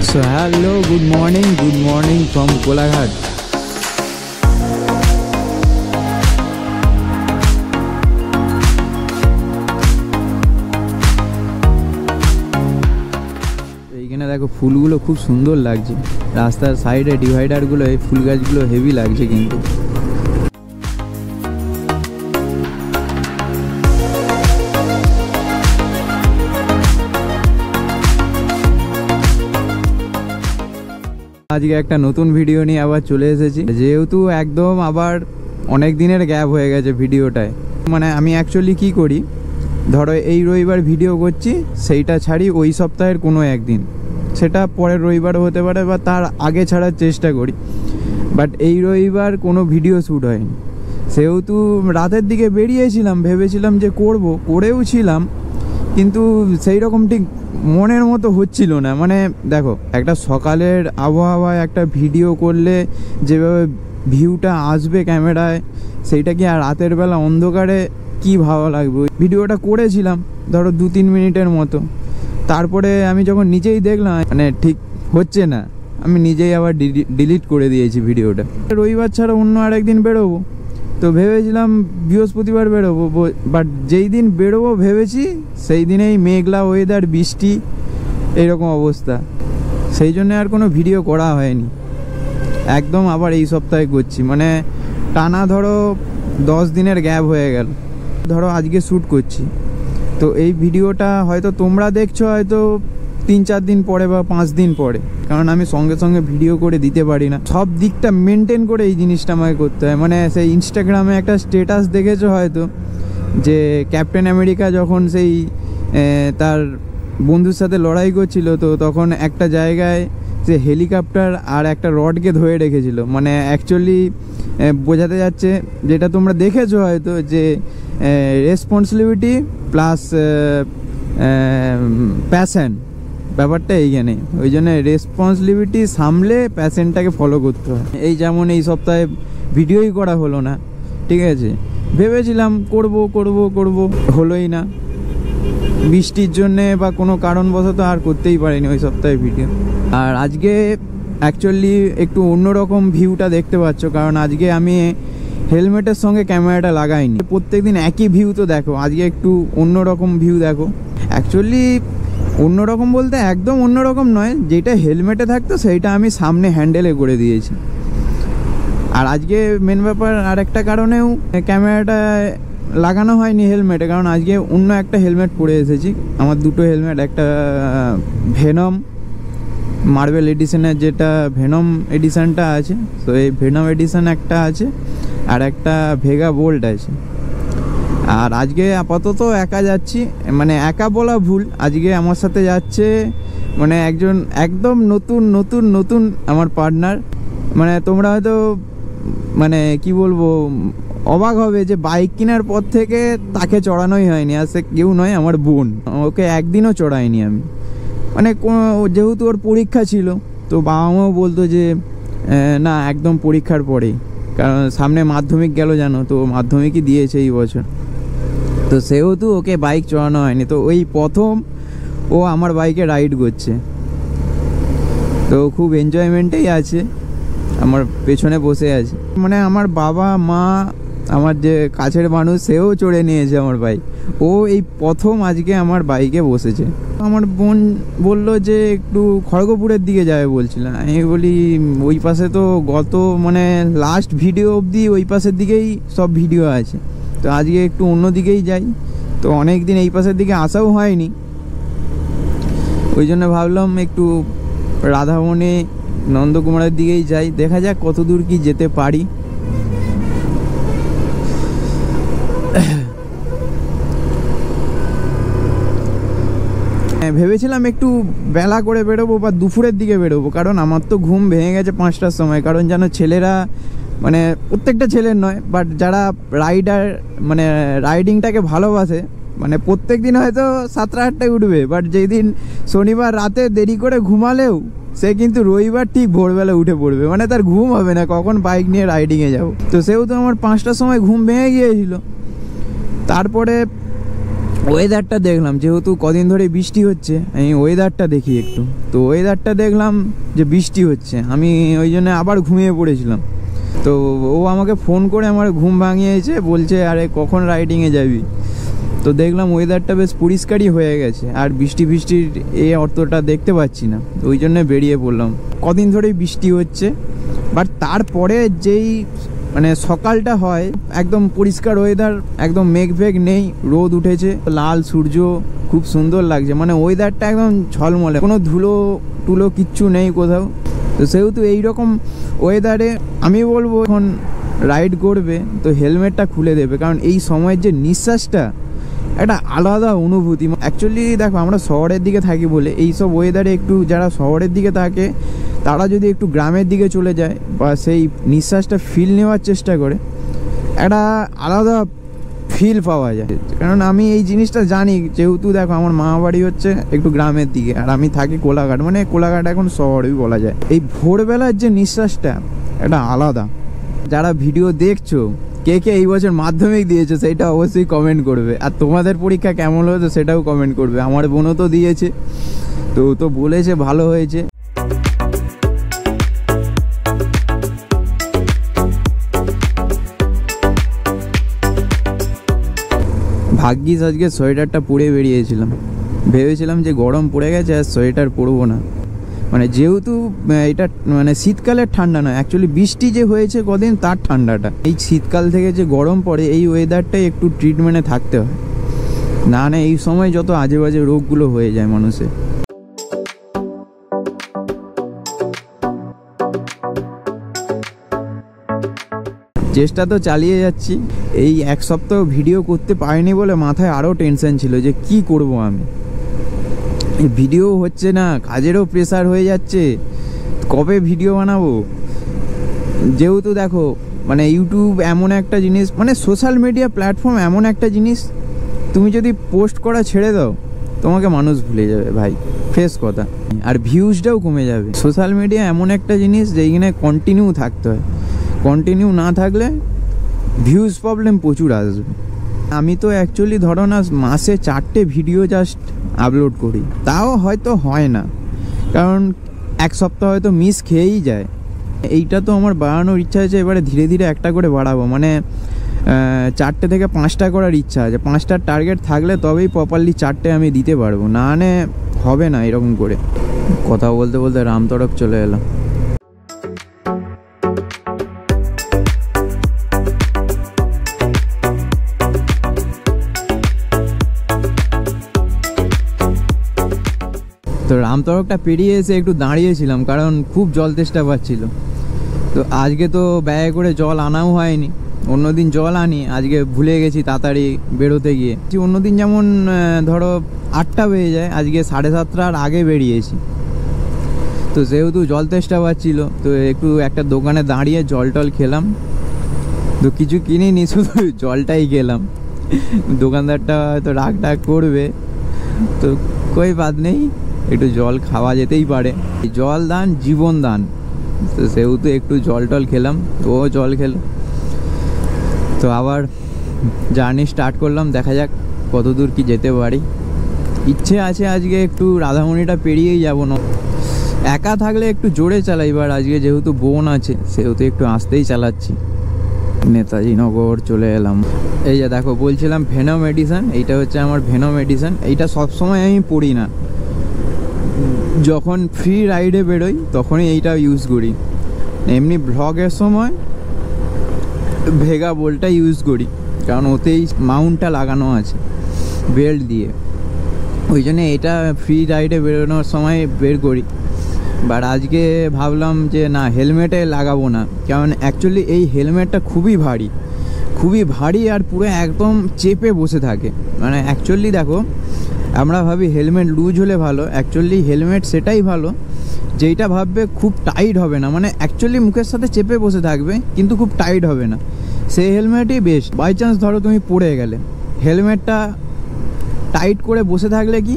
So hello, good morning from Golaghat. এইখানে দেখো ফুলগুলো খুব সুন্দর লাগছে, রাস্তার সাইডে ডিভাইডারগুলো এই ফুল গাছগুলো হেভি লাগছে কিন্তু। আজকে একটা নতুন ভিডিও নিয়ে আবার চলে এসেছি, যেহেতু একদম আবার অনেক দিনের গ্যাপ হয়ে গেছে ভিডিওটায়। মানে আমি অ্যাকচুয়ালি কি করি, ধরো এই রবিবার ভিডিও করছি, সেইটা ছাড়ি ওই সপ্তাহের কোনো একদিন, সেটা পরের রবিবারও হতে পারে বা তার আগে ছাড়ার চেষ্টা করি। বাট এই রবিবার কোনো ভিডিও শ্যুট হয়নি, সেহেতু রাতের দিকে বেরিয়েছিলাম, ভেবেছিলাম যে করেও ছিলাম, কিন্তু সেই রকম ঠিক মনের মতো হচ্ছিল না। মানে দেখো, একটা সকালের আবহাওয়ায় একটা ভিডিও করলে যেভাবে ভিউটা আসবে ক্যামেরায়, সেইটা কি আর রাতের বেলা অন্ধকারে কি ভালো লাগবে। ভিডিওটা করেছিলাম ধরো 2-3 মিনিটের মতো, তারপরে আমি যখন নিজেই দেখলাম মানে ঠিক হচ্ছে না, আমি নিজেই আবার ডিলিট করে দিয়েছি ভিডিওটা। রবিবার ছাড়া অন্য আরেকদিন বেরোবো, তো ভেবেছিলাম বৃহস্পতিবার বেরোবো, বাট যেই দিন বেরোবো ভেবেছি সেই দিনেই মেঘলা ওয়েদার, বৃষ্টি, এইরকম অবস্থা, সেই জন্য আর কোনো ভিডিও করা হয়নি। একদম আবার এই সপ্তাহে করছি, মানে টানা ধরো 10 দিনের গ্যাপ হয়ে গেল। ধরো আজকে শ্যুট করছি, তো এই ভিডিওটা হয়তো তোমরা দেখছো হয়তো 3-4 দিন পরে বা 5 দিন পরে, কারণ আমি সঙ্গে সঙ্গে ভিডিও করে দিতে পারি না। সব দিকটা মেনটেন করে এই জিনিসটা আমাকে করতে হয়। মানে সেই ইনস্টাগ্রামে একটা স্ট্যাটাস দেখেছো হয়তো, যে ক্যাপ্টেন আমেরিকা যখন সেই তার বন্ধুর সাথে লড়াই করছিল, তো তখন একটা জায়গায় যে হেলিকপ্টার আর একটা রডকে ধরে রেখেছিল। মানে অ্যাকচুয়ালি বোঝাতে যাচ্ছে, যেটা তোমরা দেখেছো হয়তো, যে রেসপন্সিবিলিটি প্লাস প্যাশন, ব্যাপারটা এইখানে। ওই জন্য রেসপন্সিবিলিটি সামলে প্যাশনটাকে ফলো করতে হয়। এই যেমন এই সপ্তাহে ভিডিওই করা হলো না, ঠিক আছে, ভেবেছিলাম করব, হলোই না, বৃষ্টির জন্যে বা কোনো কারণবশত আর করতেই পারিনি ওই সপ্তাহে ভিডিও। আর আজকে অ্যাকচুয়ালি একটু অন্যরকম ভিউটা দেখতে পাচ্ছ, কারণ আজকে আমি হেলমেটের সঙ্গে ক্যামেরাটা লাগাইনি। প্রত্যেকদিন একই ভিউ তো দেখো, আজকে একটু অন্যরকম ভিউ দেখো। অ্যাকচুয়ালি অন্যরকম বলতে একদম অন্যরকম নয়, যেটা হেলমেটে থাকতো সেইটা আমি সামনে হ্যান্ডেলে করে দিয়েছি। আর আজকে মেন ব্যাপার আর একটা কারণেও ক্যামেরাটা লাগানো হয়নি হেলমেটে, কারণ আজকে অন্য একটা হেলমেট পরে এসেছি। আমার দুটো হেলমেট, একটা ভেনম মার্বেল এডিশনের, যেটা ভেনম এডিশনটা আছে, তো এই ভেনম এডিশন একটা আছে, আর একটা ভেগা বোল্ট আছে। আর আজকে আপাতত একা যাচ্ছি, মানে একা বলা ভুল, আজকে আমার সাথে যাচ্ছে মানে একজন একদম নতুন আমার পার্টনার। মানে তোমরা হয়তো মানে কি বলবো, অবাক হবে যে বাইক কেনার পর থেকে তাকে চড়ানোই হয়নি। আর সে কেউ নয়, আমার বোন, ওকে একদিনও চড়াইনি আমি। মানে যেহেতু ওর পরীক্ষা ছিল, তো বাবা মাও বলতো যে না, একদম পরীক্ষার পরেই, কারণ সামনে মাধ্যমিক গেল জানো, তো মাধ্যমিকই দিয়েছে এই বছর, তো সেহেতু ওকে বাইক চড়ানো হয়নি। তো ওই প্রথম ও আমার বাইকে রাইড করছে, তো খুব এনজয়মেন্টেই আছে, আমার পেছনে বসে আছে। মানে আমার বাবা মা, আমার যে কাছের মানুষ, সেও চড়ে নিয়েছে আমার বাইক। ও এই প্রথম আজকে আমার বাইকে বসেছে। আমার বোন বললো যে একটু খড়গপুরের দিকে যাবে বলছিলাম। আমি বলি ওই পাশে তো গত মানে লাস্ট ভিডিও অবধি ওই পাশের দিকেই সব ভিডিও আছে, তো আজকে একটু অন্য দিকেই যাই। তো অনেক দিন এই পাশের দিকে আসাও হয়নি, ওই জন্য ভাবলাম একটু রাধাবনে নন্দকুমারের দিকেই যাই, দেখা যাক কত দূর কি যেতে পারি। ভেবেছিলাম একটু বেলা করে বেরোবো বা দুপুরের দিকে বেরোবো, কারণ আমার তো ঘুম ভেঙে গেছে 5টার সময়। কারণ যেন ছেলেরা, মানে প্রত্যেকটা ছেলের নয়, বাট যারা রাইডার মানে রাইডিংটাকে ভালোবাসে, মানে প্রত্যেক দিন হয়তো 7টা-8টায় উঠবে, বাট যেই দিন শনিবার রাতে দেরি করে ঘুমালেও সে কিন্তু রবিবার ঠিক ভোরবেলা উঠে পড়বে। মানে তার ঘুম হবে না কখন বাইক নিয়ে রাইডিংয়ে যাবো। তো সেহেতু আমার 5টার সময় ঘুম ভেঙে গিয়েছিল। তারপরে ওয়েদারটা দেখলাম, যেহেতু কদিন ধরে বৃষ্টি হচ্ছে, আমি ওয়েদারটা দেখি একটু। তো ওয়েদারটা দেখলাম যে বৃষ্টি হচ্ছে, আমি ওই জন্য আবার ঘুমিয়ে পড়েছিলাম। তো ও আমাকে ফোন করে আমার ঘুম ভাঙিয়েছে, বলছে আরে কখন রাইডিংয়ে যাবি। তো দেখলাম ওয়েদারটা বেশ পরিষ্কারই হয়ে গেছে, আর বৃষ্টির এই অর্থটা দেখতে পাচ্ছি না, ওই জন্য বেরিয়ে পড়লাম। কদিন ধরেই বৃষ্টি হচ্ছে, বাট তারপরে যেই মানে সকালটা হয় একদম পরিষ্কার ওয়েদার, একদম মেঘ ফেঘ নেই, রোদ উঠেছে, লাল সূর্য, খুব সুন্দর লাগছে। মানে ওয়েদারটা একদম ঝলমলে, কোনো ধুলো টুলো কিচ্ছু নেই কোথাও। তো সেহেতু এইরকম ওয়েদারে আমি বলবো এখন রাইড করবে তো হেলমেটটা খুলে দেবে, কারণ এই সময়ের যে নিঃশ্বাসটা একটা আলাদা অনুভূতি। অ্যাকচুয়ালি দেখো, আমরা শহরের দিকে থাকি বলে এইসব ওয়েদারে একটু যারা শহরের দিকে থাকে তারা যদি একটু গ্রামের দিকে চলে যায় বা সেই নিঃশ্বাসটা ফিল নেওয়ার চেষ্টা করে, একটা আলাদা ফিল পাওয়া যায়। কারণ আমি এই জিনিসটা জানি, যেহেতু দেখো আমার মামা বাড়ি হচ্ছে একটু গ্রামের দিকে, আর আমি থাকি কোলাঘাট, মানে কোলাঘাট এখন শহরেই বলা যায়। এই ভোরবেলার যে নিঃশ্বাসটা একটা আলাদা। যারা ভিডিও দেখছো, কে কে এই বছর মাধ্যমিক দিয়েছে সেটা অবশ্যই কমেন্ট করবে, আর তোমাদের পরীক্ষা কেমন হয়েছে সেটাও কমেন্ট করবে। আমার বোনও তো দিয়েছে, তো বলেছে ভালো হয়েছে। ভাগ্যিস আজকে সোয়েটারটা পরে বেরিয়েছিলাম, ভেবেছিলাম যে গরম পড়ে গেছে আর সোয়েটার পরবো না। মানে যেহেতু এটা মানে শীতকালের ঠান্ডা নয়, অ্যাকচুয়ালি বৃষ্টি যে হয়েছে কদিন তার ঠান্ডাটা। এই শীতকাল থেকে যে গরম পড়ে এই ওয়েদারটাই একটু ট্রিটমেন্টে থাকতে হয়, না এই সময় যত আজে বাজে রোগগুলো হয়ে যায় মানুষের। চেষ্টা তো চালিয়ে যাচ্ছি। এই এক সপ্তাহ ভিডিও করতে পারিনি বলে মাথায় আরও টেনশন ছিল যে কি করব আমি। ভিডিও হচ্ছে না, কাজেরও প্রেসার হয়ে যাচ্ছে, কবে ভিডিও বানাবো। যেহেতু দেখো মানে ইউটিউব এমন একটা জিনিস, মানে সোশ্যাল মিডিয়া প্ল্যাটফর্ম এমন একটা জিনিস, তুমি যদি পোস্ট করা ছেড়ে দাও তোমাকে মানুষ ভুলে যাবে ভাই, ফ্রেশ কথা। আর ভিউজটাও কমে যাবে। সোশ্যাল মিডিয়া এমন একটা জিনিস যেখানে কন্টিনিউ থাকতে হয়, কন্টিনিউ না থাকলে ভিউজ প্রবলেম প্রচুর আসবে। আমি তো অ্যাকচুয়ালি ধরো না মাসে 4টে ভিডিও জাস্ট আপলোড করি, তাও হয়তো হয় না, কারণ এক সপ্তাহ হয়তো মিস খেয়েই যায়। এইটা তো আমার বাড়ানোর ইচ্ছা আছে, এবারে ধীরে ধীরে একটা করে বাড়াবো, মানে 4টে থেকে 5টা করার ইচ্ছা আছে। 5টার টার্গেট থাকলে তবেই প্রপারলি 4টে আমি দিতে পারবো, না মানে হবে না এরকম করে। কথা বলতে বলতে রামতরক চলে এলাম। তো রামতরকটা পেরিয়ে এসে একটু দাঁড়িয়েছিলাম, কারণ খুব জল তেষ্টা পাচ্ছিল। তো আজকে তো ব্যয় করে জল আনাও হয়নি, অন্যদিন জল আনি, আজকে ভুলে গেছি তাড়াতাড়ি বেরোতে গিয়ে। অন্যদিন যেমন ধরো 8টা বেজে যায়, আজকে 7:30টার আগে বেরিয়েছি। তো যেহেতু জল তেষ্টা পাচ্ছিল, তো একটু একটা দোকানে দাঁড়িয়ে জল টল খেলাম। তো কিছু কিনিনি, শুধু জলটাই খেলাম। দোকানদারটা হয়তো রাগ টাগ করবে, তো কই বাদ নেই, একটু জল খাওয়া যেতেই পারে। জল দান জীবন দান, তো সেহেতু একটু জল টল খেলাম, ও জল খেলো। তো আবার জার্নি স্টার্ট করলাম, দেখা যাক কত দূর কি যেতে পারি। ইচ্ছে আছে আজকে একটু রাধামণিটা পেরিয়েই যাবো না, একা থাকলে একটু জোরে চালাই, এবার আজকে যেহেতু বোন আছে সেহেতু একটু আস্তেই চালাচ্ছি। নেতাজি নগর চলে এলাম। এই যে দেখো বলছিলাম ভেনম এডিশন, এইটা হচ্ছে আমার ভেনম এডিশন। এইটা সবসময় আমি পড়ি না, যখন ফ্রি রাইডে বেরোই তখনই এইটা ইউজ করি। এমনি ব্লগের সময় ভেগা বোল্টটা ইউজ করি, কারণ ওতেই মাউন্টটা লাগানো আছে বেল্ট দিয়ে, ওই জন্য এটা ফ্রি রাইডে বেরোনোর সময় বের করি। বাট আজকে ভাবলাম যে না, হেলমেটে লাগাবো না, কারণ অ্যাকচুয়ালি এই হেলমেটটা খুবই ভারী আর পুরো একদম চেপে বসে থাকে। মানে অ্যাকচুয়ালি দেখো, আমরা ভাবি হেলমেট লুজ হলে ভালো, অ্যাকচুয়ালি হেলমেট সেটাই ভালো যেইটা ভাববে খুব টাইট হবে না, মানে অ্যাকচুয়ালি মুখের সাথে চেপে বসে থাকবে কিন্তু খুব টাইট হবে না, সেই হেলমেটই বেস্ট। বাই চান্স ধরো তুমি পড়ে গেলে, হেলমেটটা টাইট করে বসে থাকলে কি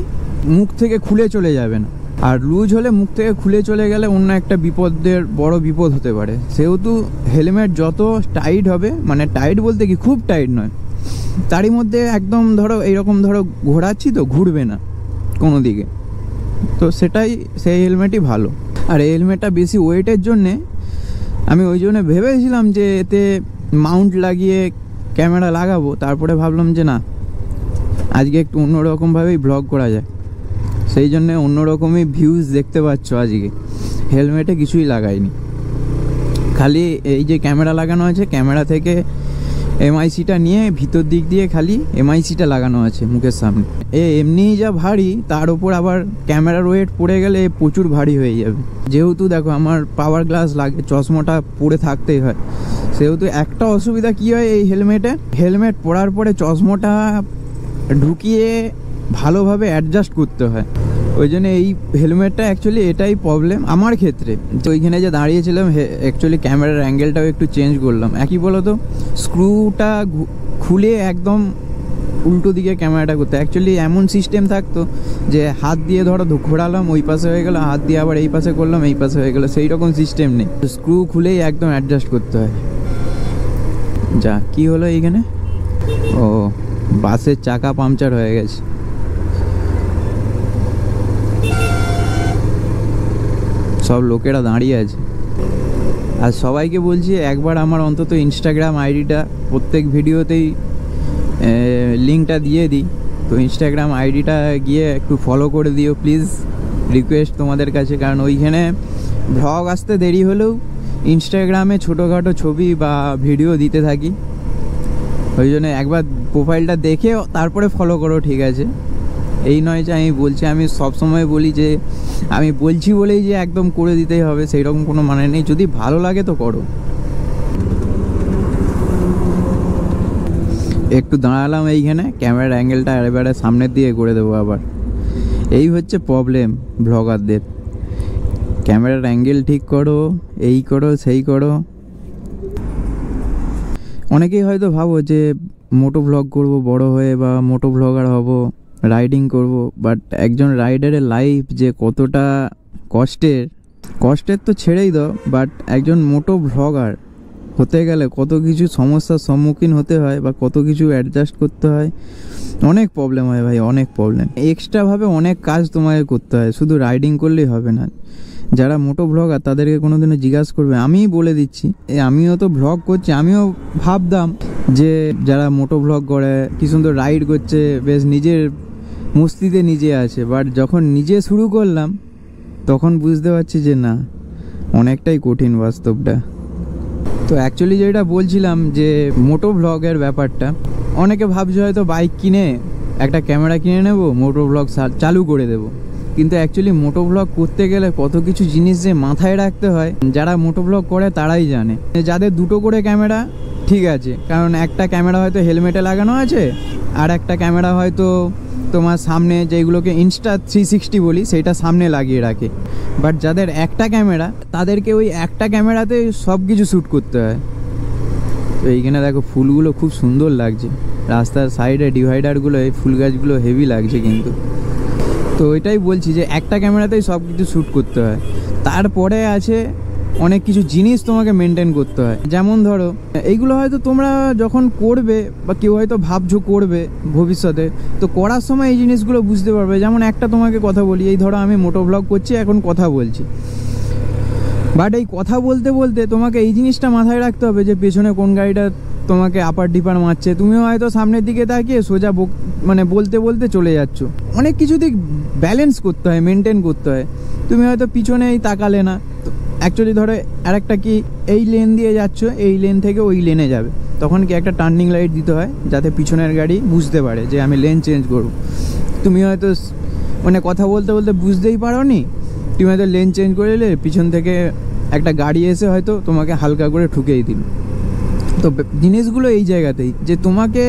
মুখ থেকে খুলে চলে যাবে না, আর লুজ হলে মুখ থেকে খুলে চলে গেলে অন্য একটা বড় বিপদ হতে পারে। সেহেতু হেলমেট যত টাইট হবে, মানে টাইট বলতে কি খুব টাইট নয়, তারই মধ্যে একদম ধরো এইরকম ধরো ঘোরাচ্ছি তো ঘুরবে না কোনো দিকে, তো সেই হেলমেটই ভালো। আর এই হেলমেটটা বেশি ওয়েটের জন্যে আমি ওই জন্য ভেবেছিলাম যে এতে মাউন্ট লাগিয়ে ক্যামেরা লাগাবো, তারপরে ভাবলাম যে না, আজকে একটু অন্যরকমভাবেই ব্লগ করা যায়, সেই জন্যে অন্যরকমই ভিউজ দেখতে পাচ্ছ। আজকে হেলমেটে কিছুই লাগাইনি, খালি এই যে ক্যামেরা লাগানো আছে, ক্যামেরা থেকে এমআইসিটা নিয়ে ভিতর দিক দিয়ে খালি এমআইসিটা লাগানো আছে মুখের সামনে। এমনিই যা ভারী, তার উপর আবার ক্যামেরার ওয়েট পড়ে গেলে প্রচুর ভারী হয়ে যাবে। যেহেতু দেখো আমার পাওয়ার গ্লাস লাগে, চশমাটা পরে থাকতেই হয়, সেহেতু একটা অসুবিধা কি হয় এই হেলমেট পরার পরে চশমাটা ঢুকিয়ে ভালোভাবে অ্যাডজাস্ট করতে হয়। ওই জন্য এই হেলমেটটা অ্যাকচুয়ালি এটাই প্রবলেম আমার ক্ষেত্রে। তো ওইখানে যে দাঁড়িয়েছিলাম অ্যাকচুয়ালি ক্যামেরার অ্যাঙ্গেলটাও একটু চেঞ্জ করলাম। একই বলো তো, স্ক্রুটা খুলে একদম উল্টো দিকে ক্যামেরাটা করতে, অ্যাকচুয়ালি এমন সিস্টেম থাকতো যে হাত দিয়ে ধরো ঘোরালাম ওই পাশে হয়ে গেল, হাত দিয়ে আবার এই পাশে করলাম এই পাশে হয়ে গেল, সেই রকম সিস্টেম নেই, স্ক্রু খুলেই একদম অ্যাডজাস্ট করতে হয়। যা কি হলো এইখানে, ও বাসের চাকা পাংচার হয়ে গেছে। সব লোকেরা দাঁড়িয়ে আছে। আর সবাইকে বলছি একবার আমার অন্তত ইনস্টাগ্রাম আইডিটা প্রত্যেক ভিডিওতেই লিঙ্কটা দিয়ে দিই, তো ইনস্টাগ্রাম আইডিটা গিয়ে একটু ফলো করে দিও প্লিজ, রিকোয়েস্ট তোমাদের কাছে। কারণ ওইখানে ভ্লগ আসতে দেরি হলেও ইনস্টাগ্রামে ছোটোখাটো ছবি বা ভিডিও দিতে থাকি, ওই জন্য একবার প্রোফাইলটা দেখে তারপরে ফলো করো, ঠিক আছে? এই নয় যে আমি বলছি, আমি সবসময় বলি যে আমি বলছি বলেই যে একদম করে দিতেই হবে, সেই রকম কোনো মানে নেই, যদি ভালো লাগে তো করো। একটু দাঁড়ালাম এইখানে, ক্যামেরার অ্যাঙ্গেলটা এবারে সামনের দিকে করে দেবো আবার। এই হচ্ছে প্রবলেম ব্লগারদের, ক্যামেরার অ্যাঙ্গেল ঠিক করো, এই করো সেই করো। অনেকেই হয়তো ভাবো যে মোটো ব্লগ করব বড় হয়ে, বা মোটো ব্লগার হব, রাইডিং করব, বাট একজন রাইডারের লাইফ যে কতটা কষ্টের তো ছেড়েই দাও, বাট একজন মোটো ব্লগার হতে গেলে কত কিছু সমস্যার সম্মুখীন হতে হয়, বা কত কিছু অ্যাডজাস্ট করতে হয়, অনেক প্রবলেম হয় ভাই, অনেক প্রবলেম। এক্সট্রাভাবে অনেক কাজ তোমাকে করতে হয়, শুধু রাইডিং করলেই হবে না। যারা মোটো ব্লগার তাদেরকে কোনোদিনও জিজ্ঞাসা করবে, আমিই বলে দিচ্ছি, আমিও তো ব্লগ করছি, আমিও ভাবতাম যে যারা মোটো ব্লগ করে কি সুন্দর রাইড করছে, বেশ নিজের মস্তিতে নিজে আছে, বাট যখন নিজে শুরু করলাম তখন বুঝতে পারছি যে না, অনেকটাই কঠিন বাস্তবটা। তো অ্যাকচুয়ালি যেটা বলছিলাম যে মোটো ব্লগের ব্যাপারটা, অনেকে ভাবছে হয়তো বাইক কিনে একটা ক্যামেরা কিনে নেব, মোটো ব্লগ চালু করে দেব, কিন্তু অ্যাকচুয়ালি মোটো ব্লগ করতে গেলে কত কিছু জিনিস যে মাথায় রাখতে হয়, যারা মোটো ব্লগ করে তারাই জানে। যাদের দুটো করে ক্যামেরা ঠিক আছে, কারণ একটা ক্যামেরা হয়তো হেলমেটে লাগানো আছে, আর একটা ক্যামেরা হয়তো তোমার সামনে, যেগুলোকে Insta360 বলি, সেইটা সামনে লাগিয়ে রাখে। বাট যাদের একটা ক্যামেরা, তাদেরকে ওই একটা ক্যামেরাতে সব কিছু শ্যুট করতে হয়। তো এইখানে দেখো ফুলগুলো খুব সুন্দর লাগছে, রাস্তার সাইডে ডিভাইডারগুলো, এই ফুল গাছগুলো হেভি লাগছে কিন্তু। তো ওইটাই বলছি যে একটা ক্যামেরাতেই সব কিছু শ্যুট করতে হয়, তারপরে আছে অনেক কিছু জিনিস তোমাকে মেনটেন করতে হয়। যেমন ধরো এইগুলো হয়তো তোমরা যখন করবে, বা কেউ হয়তো ভাবছো করবে ভবিষ্যতে, তো করার সময় এই জিনিসগুলো বুঝতে পারবে। যেমন একটা তোমাকে কথা বলি, এই ধরো আমি মোটো ব্লগ করছি, এখন কথা বলছি, বাট এই কথা বলতে বলতে তোমাকে এই জিনিসটা মাথায় রাখতে হবে যে পেছনে কোন গাড়িটা তোমাকে আপার ডিপার মারছে, তুমিও হয়তো সামনের দিকে তাকিয়ে সোজা মানে বলতে বলতে চলে যাচ্ছ। অনেক কিছু দিক ব্যালেন্স করতে হয়, মেনটেন করতে হয়। তুমি হয়তো পিছনেই তাকালে না, অ্যাকচুয়ালি ধরো আরেকটা কি, এই লেন দিয়ে যাচ্ছ, এই লেন থেকে ওই লেনে যাবে, তখন কি একটা টার্নিং লাইট দিতে হয় যাতে পিছনের গাড়ি বুঝতে পারে যে আমি লেন চেঞ্জ করব। তুমি হয়তো মানে কথা বলতে বলতে বুঝতেই পারো নি, তুমি হয়তো লেন চেঞ্জ করে এলে, পিছন থেকে একটা গাড়ি এসে হয়তো তোমাকে হালকা করে ঠুকেই দিল। তো জিনিসগুলো এই জায়গাতেই, যে তোমাকে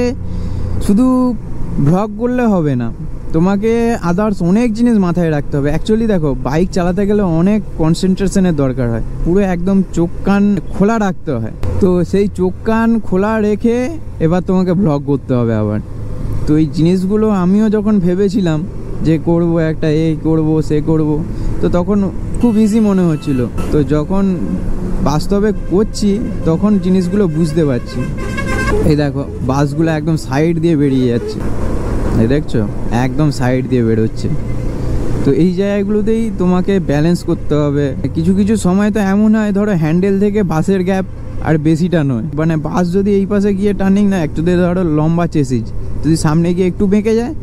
শুধু ব্লগ করলে হবে না, তোমাকে আদার্স অনেক জিনিস মাথায় রাখতে হবে। অ্যাকচুয়ালি দেখো, বাইক চালাতে গেলে অনেক কনসেন্ট্রেশনের দরকার হয়, পুরো একদম চোখ কান খোলা রাখতে হয়। তো সেই চোখ কান খোলা রেখে এবার তোমাকে ব্লগ করতে হবে আবার। তো এই জিনিসগুলো আমিও যখন ভেবেছিলাম যে করব একটা, এই করব সে করব, তো তখন খুব ইজি মনে হচ্ছিল। তো যখন বাস্তবে করছি তখন জিনিসগুলো বুঝতে পারছি। এই দেখো বাসগুলো একদম সাইড দিয়ে বেরিয়ে যাচ্ছে, এই দেখছো একদম সাইড দিয়ে বেরোচ্ছে। তো এই জায়গাগুলোতেই তোমাকে ব্যালেন্স করতে হবে। কিছু কিছু সময় তো এমন হয় ধরো হ্যান্ডেল থেকে বাসের গ্যাপ আর বেশিটা নয়, মানে বাস যদি এই পাশে গিয়ে টার্নিং না একটুতে ধরো লম্বা চেসিস যদি সামনে গিয়ে একটু বেঁকে যায়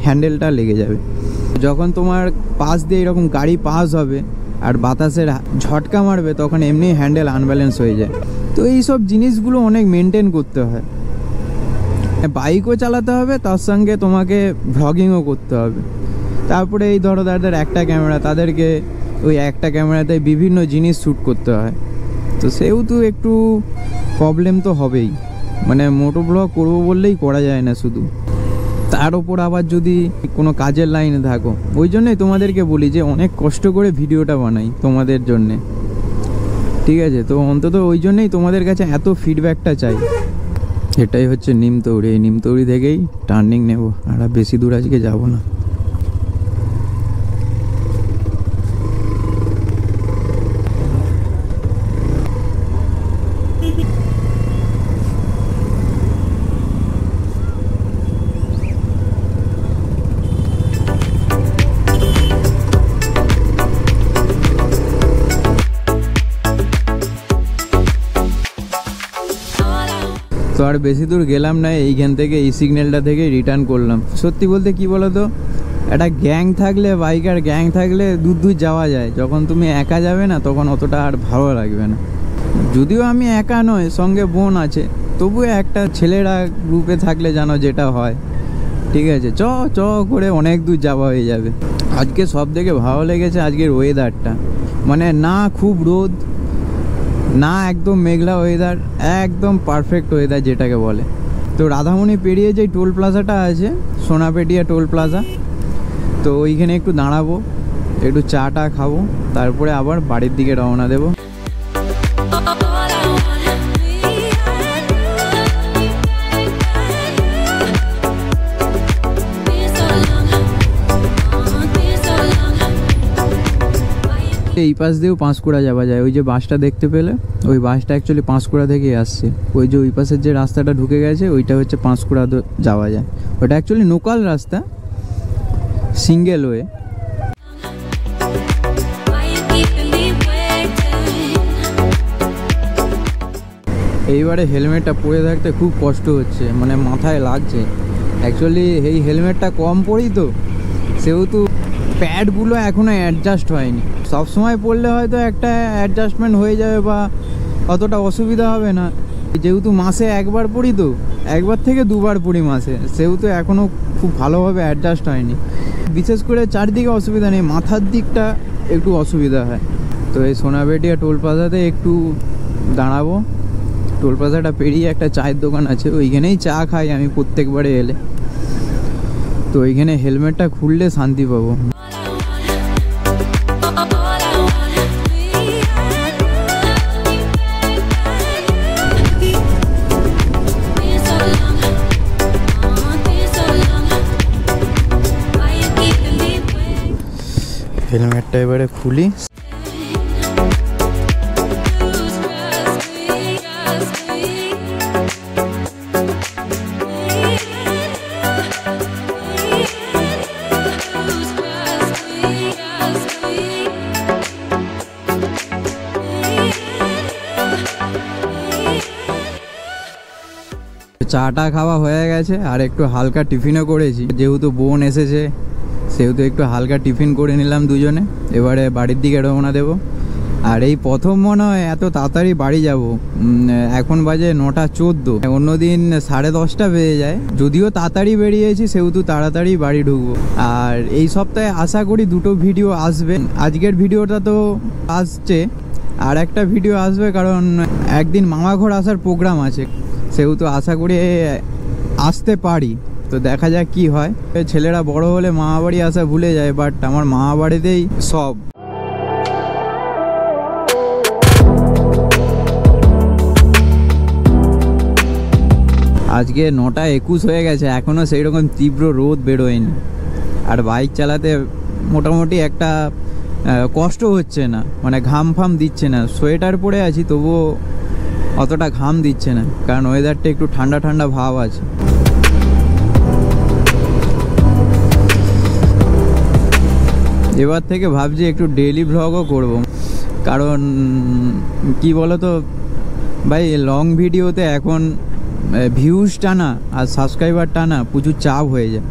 হ্যান্ডেলটা লেগে যাবে। যখন তোমার পাশ দিয়ে এরকম গাড়ি পাস হবে আর বাতাসের ঝটকা মারবে তখন এমনি হ্যান্ডেল আনব্যালেন্স হয়ে যায়। তো এই সব জিনিসগুলো অনেক মেনটেন করতে হয়। বাইকও চালাতে হবে, তার সঙ্গে তোমাকে ভ্লগিংও করতে হবে। তারপরে এই ধরো তাদের একটা ক্যামেরা, তাদেরকে ওই একটা ক্যামেরাতে বিভিন্ন জিনিস শ্যুট করতে হয়। তো সেহেতু একটু প্রবলেম তো হবেই, মানে মোটো ব্লগ করবো বললেই করা যায় না শুধু। তার ওপর আবার যদি কোনো কাজের লাইনে থাকো, ওই জন্যই তোমাদেরকে বলি যে অনেক কষ্ট করে ভিডিওটা বানাই তোমাদের জন্যে, ঠিক আছে? তো অন্তত ওই জন্যই তোমাদের কাছে এত ফিডব্যাকটা চাই। এটাই হচ্ছে নিমতৌড়ি, এই নিমতৌড়ি থেকেই টার্নিং নেব, আর বেশি দূর আজকে যাব না। তো আর বেশি দূর গেলাম না, এইখান থেকে এই সিগন্যালটা থেকে রিটার্ন করলাম। সত্যি বলতে কি বলো তো, একটা গ্যাং থাকলে, বাইকার গ্যাং থাকলে দূর দূর যাওয়া যায়। যখন তুমি একা যাবে না তখন অতটা আর ভালো লাগবে না। যদিও আমি একা নয়, সঙ্গে বোন আছে, তবুও একটা ছেলেরা গ্রুপে থাকলে জানো যেটা হয়, ঠিক আছে? চ চ করে অনেক দূর যাওয়া হয়ে যাবে। আজকে সব থেকে ভালো লেগেছে আজকের ওয়েদারটা, মানে না খুব রোদ না একদম মেঘলা ওয়েদার, একদম পারফেক্ট ওয়েদার যেটাকে বলে। তো রাধামণি পেরিয়ে যে টোল প্লাজাটা আছে, সোনাপেটিয়া টোল প্লাজা, তো ওইখানে একটু দাঁড়াবো, একটু চাটা খাবো, তারপরে আবার বাড়ির দিকে রওনা দেবো। এই পাশ দিয়েও পাঁশকুড়া যাওয়া যায়। ওই যে বাসটা দেখতে পেলে, ওই বাসটা অ্যাকচুয়ালি পাঁশকুড়া থেকে আসছে। ওই যে ওই পাশের যে রাস্তাটা ঢুকে গেছে ওইটা হচ্ছে পাঁশকুড়া যাওয়া যায়। ওটা অ্যাকচুয়ালি লোকাল রাস্তা, সিঙ্গেল ওয়ে। এইবারে হেলমেটটা পরে থাকতে খুব কষ্ট হচ্ছে, মানে মাথায় লাগছে। অ্যাকচুয়ালি এই হেলমেটটা কম পরি তো, সেহেতু প্যাডগুলো এখনও অ্যাডজাস্ট হয়নি। সবসময় পড়লে হয়তো একটা অ্যাডজাস্টমেন্ট হয়ে যাবে বা অতটা অসুবিধা হবে না। যেহেতু মাসে একবার পড়ি, তো একবার থেকে দুবার পড়ি মাসে, সেহেতু এখনও খুব ভালোভাবে অ্যাডজাস্ট হয়নি। বিশেষ করে চারদিকে অসুবিধা নেই, মাথার দিকটা একটু অসুবিধা হয়। তো এই সোনাপেটিয়া টোল প্লাজাতে একটু দাঁড়াবো। টোল প্লাজাটা পেরিয়ে একটা চায়ের দোকান আছে, ওইখানেই চা খাই আমি প্রত্যেকবারে এলে। তো ওইখানে হেলমেটটা খুললে শান্তি পাবো। হেলমেটটা এবারে খুলি। চাটা খাওয়া হয়ে গেছে, আর একটু হালকা টিফিনও করেছি। যেহেতু বোন এসেছে সেহেতু একটু হালকা টিফিন করে নিলাম দুজনে। এবারে বাড়ির দিকে রওনা দেবো। আর এই প্রথম মনে হয় এত তাড়াতাড়ি বাড়ি যাব। এখন বাজে 9:14, অন্যদিন 10:30 বেজে যায়। যদিও তাড়াতাড়ি বেরিয়েছি সেহেতু তাড়াতাড়ি বাড়ি ঢুকবো। আর এই সপ্তাহে আশা করি 2টো ভিডিও আসবে। আজকের ভিডিওটা তো আসছে, আর একটা ভিডিও আসবে, কারণ একদিন মামাঘর আসার প্রোগ্রাম আছে, সেহেতু আশা করি আসতে পারি। তো দেখা যাক কি হয়। ছেলেরা বড় হলে মামা বাড়ি আসা ভুলে যায়, বাট আমার মামা বাড়িতেই সব। আজকে 9:21 হয়ে গেছে, এখনও সেই রকম তীব্র রোদ বেরোয়নি। আর বাইক চালাতে মোটামুটি একটা কষ্ট হচ্ছে না, মানে ঘাম ফাম দিচ্ছে না। সোয়েটার পরে আছি তবুও অতটা ঘাম দিচ্ছে না, কারণ ওয়েদারটা একটু ঠান্ডা ঠান্ডা ভাব আছে। এবার থেকে ভাবছি একটু ডেইলি ভ্লগও করব, কারণ কি বলতো ভাই, লং ভিডিওতে এখন ভিউজ টানা আর সাবস্ক্রাইবার টানা প্রচুর চাপ হয়ে যায়।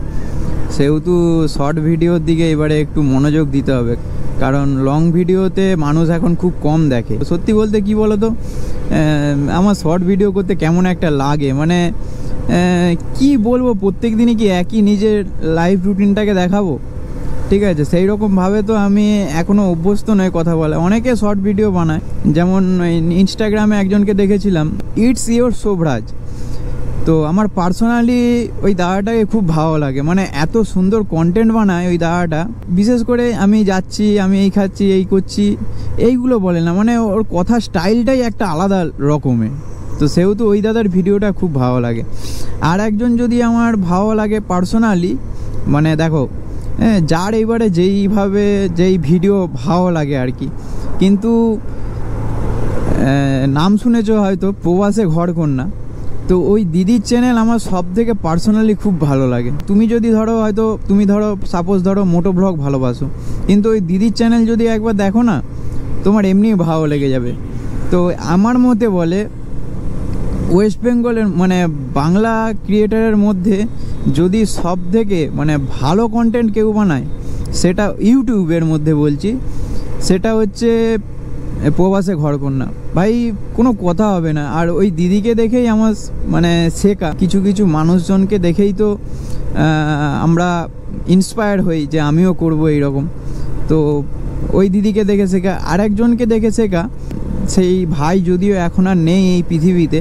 সেহেতু শর্ট ভিডিওর দিকে এবারে একটু মনোযোগ দিতে হবে, কারণ লং ভিডিওতে মানুষ এখন খুব কম দেখে। সত্যি বলতে কি বলতো, আমার শর্ট ভিডিও করতে কেমন একটা লাগে, মানে কি বলবো, প্রত্যেক দিনই কি একই নিজের লাইফ রুটিনটাকে দেখাবো? ঠিক আছে, সেই রকমভাবে তো আমি এখনও অভ্যস্ত নয় কথা বলা। অনেকে শর্ট ভিডিও বানায়, যেমন ইনস্টাগ্রামে একজনকে দেখেছিলাম, ইটস ইয়োর শোভরাজ। তো আমার পার্সোনালি ওই দাদাটাকে খুব ভালো লাগে, মানে এত সুন্দর কন্টেন্ট বানায় ওই দাদাটা। বিশেষ করে আমি যাচ্ছি, আমি এই খাচ্ছি, এই করছি, এইগুলো বলে না, মানে ওর কথা স্টাইলটাই একটা আলাদা রকমের। তো সেহেতু ওই দাদার ভিডিওটা খুব ভালো লাগে। আর একজন যদি আমার ভালো লাগে পার্সোনালি, মানে দেখো, যার এইবারে যেইভাবে যেই ভিডিও ভালো লাগে আর কি, কিন্তু নাম শুনেছো হয়তো, প্রবাসে ঘরকন্যা। তো ওই দিদির চ্যানেল আমার সব থেকে পার্সোনালি খুব ভালো লাগে। তুমি যদি ধরো, হয়তো তুমি ধরো সাপোজ ধরো মোটো ব্লগ ভালোবাসো, কিন্তু ওই দিদির চ্যানেল যদি একবার দেখো না, তোমার এমনি ভালো লেগে যাবে। তো আমার মতে বলে ওয়েস্ট বেঙ্গলের মানে বাংলা ক্রিয়েটারের মধ্যে যদি সব থেকে মানে ভালো কন্টেন্ট কেউ বানায়, সেটা ইউটিউবের মধ্যে বলছি, সেটা হচ্ছে প্রবাসে ঘরকন্যা। ভাই কোনো কথা হবে না। আর ওই দিদিকে দেখেই আমার মানে শেখা, কিছু কিছু মানুষজনকে দেখেই তো আমরা ইন্সপায়ার হই যে আমিও করব এইরকম। তো ওই দিদিকে দেখে শেখা, আরেকজনকে দেখে শেখা, সেই ভাই যদিও এখন আর নেই এই পৃথিবীতে,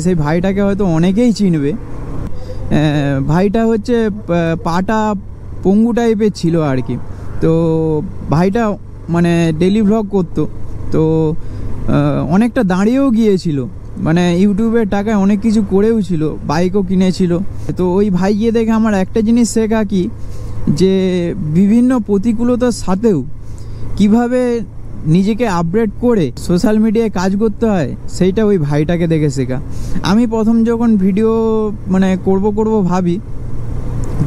সেই ভাইটাকে হয়তো অনেকেই চিনবে। ভাইটা হচ্ছে পাটা পঙ্গু টাইপের ছিল আর কি। তো ভাইটা মানে ডেলি ভ্লগ করতো, তো অনেকটা দাঁড়িয়েও গিয়েছিল, মানে ইউটিউবের টাকায় অনেক কিছু করেও ছিল, বাইকও কিনেছিল। তো ওই ভাইকে দেখে আমার একটা জিনিস শেখা কি, যে বিভিন্ন প্রতিকূলতার সাথেও কিভাবে নিজেকে আপডেট করে সোশ্যাল মিডিয়ায় কাজ করতে হয়, সেইটা ওই ভাইটাকে দেখে শেখা। আমি প্রথম যখন ভিডিও মানে করব ভাবি,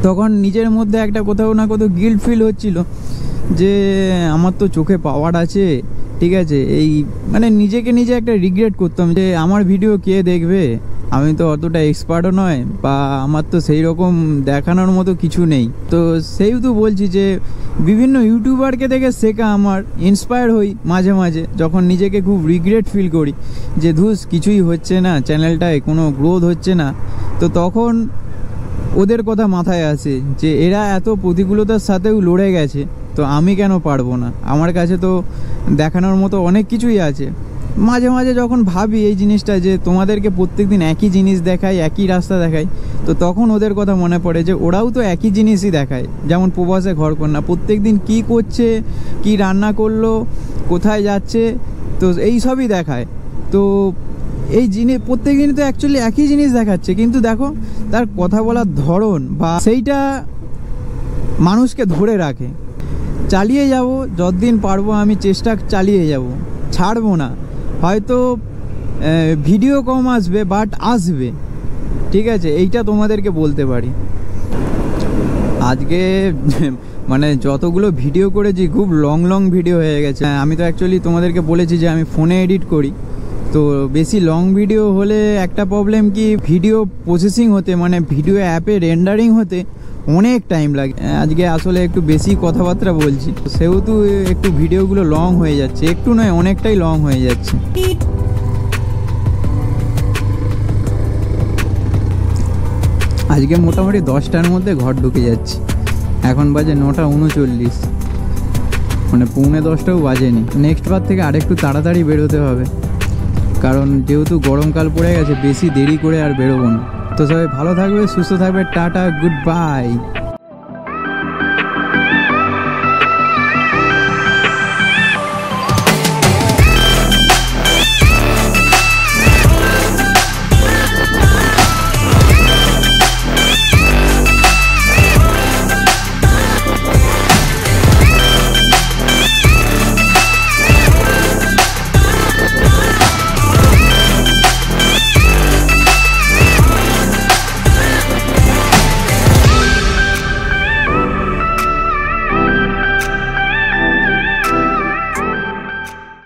তখন নিজের মধ্যে একটা কোথাও না কোথাও গিল্ট ফিল হচ্ছিল যে আমার তো চোখে পাওয়ার আছে, ঠিক আছে, এই মানে নিজেকে নিজে একটা রিগ্রেট করতাম যে আমার ভিডিও কে দেখবে, আমি তো অতটা এক্সপার্টও নয়, বা আমার তো সেই রকম দেখানোর মতো কিছু নেই। তো সেই তো বলছি যে বিভিন্ন ইউটিউবারকে দেখে শেখা, আমার ইন্সপায়ার হই মাঝে মাঝে, যখন নিজেকে খুব রিগ্রেট ফিল করি যে ধুস কিছুই হচ্ছে না, চ্যানেলটায় কোনো গ্রোথ হচ্ছে না। তো তখন ওদের কথা মাথায় আসে যে এরা এত প্রতিকূলতার সাথেও লড়ে গেছে, তো আমি কেন পারবো না? আমার কাছে তো দেখানোর মতো অনেক কিছুই আছে। মাঝে মাঝে যখন ভাবি এই জিনিসটা, যে তোমাদেরকে প্রত্যেকদিন একই জিনিস দেখায়, একই রাস্তা দেখায়, তো তখন ওদের কথা মনে পড়ে যে ওরাও তো একই জিনিসই দেখায়। যেমন প্রবাসে ঘরকন্যা প্রত্যেকদিন কি করছে, কি রান্না করলো, কোথায় যাচ্ছে, তো এই সবই দেখায়। তো এই জিনিস প্রত্যেকদিন তো অ্যাকচুয়ালি একই জিনিস দেখাচ্ছে, কিন্তু দেখো তার কথা বলার ধরন বা সেইটা মানুষকে ধরে রাখে। চালিয়ে যাব যতদিন পারবো, আমি চেষ্টা চালিয়ে যাব, ছাড়বো না। হয়তো ভিডিও কম আসবে, বাট আসবে, ঠিক আছে, এইটা তোমাদেরকে বলতে পারি। আজকে মানে যতগুলো ভিডিও করেছি খুব লং ভিডিও হয়ে গেছে। আমি তো অ্যাকচুয়ালি তোমাদেরকে বলেছি যে আমি ফোনে এডিট করি, তো বেশি লং ভিডিও হলে একটা প্রবলেম কি, ভিডিও প্রসেসিং হতে মানে ভিডিও অ্যাপে রেন্ডারিং হতে অনেক টাইম লাগে। আজকে আসলে একটু বেশি কথাবার্তা বলছি, সেহেতু একটু ভিডিওগুলো লং হয়ে যাচ্ছে, একটু নয় অনেকটাই লং হয়ে যাচ্ছে। আজকে মোটামুটি 10টার মধ্যে ঘর ঢুকে যাচ্ছি। এখন বাজে 9:39, মানে 9:45টাও বাজেনি। নেক্সট বার থেকে আরেকটু তাড়াতাড়ি বেরোতে হবে, কারণ যেহেতু গরমকাল পড়ে গেছে, বেশি দেরি করে আর বেরোবো না। তো সবাই ভালো থাকবে, সুস্থ থাকবে, টাটা, গুড বাই।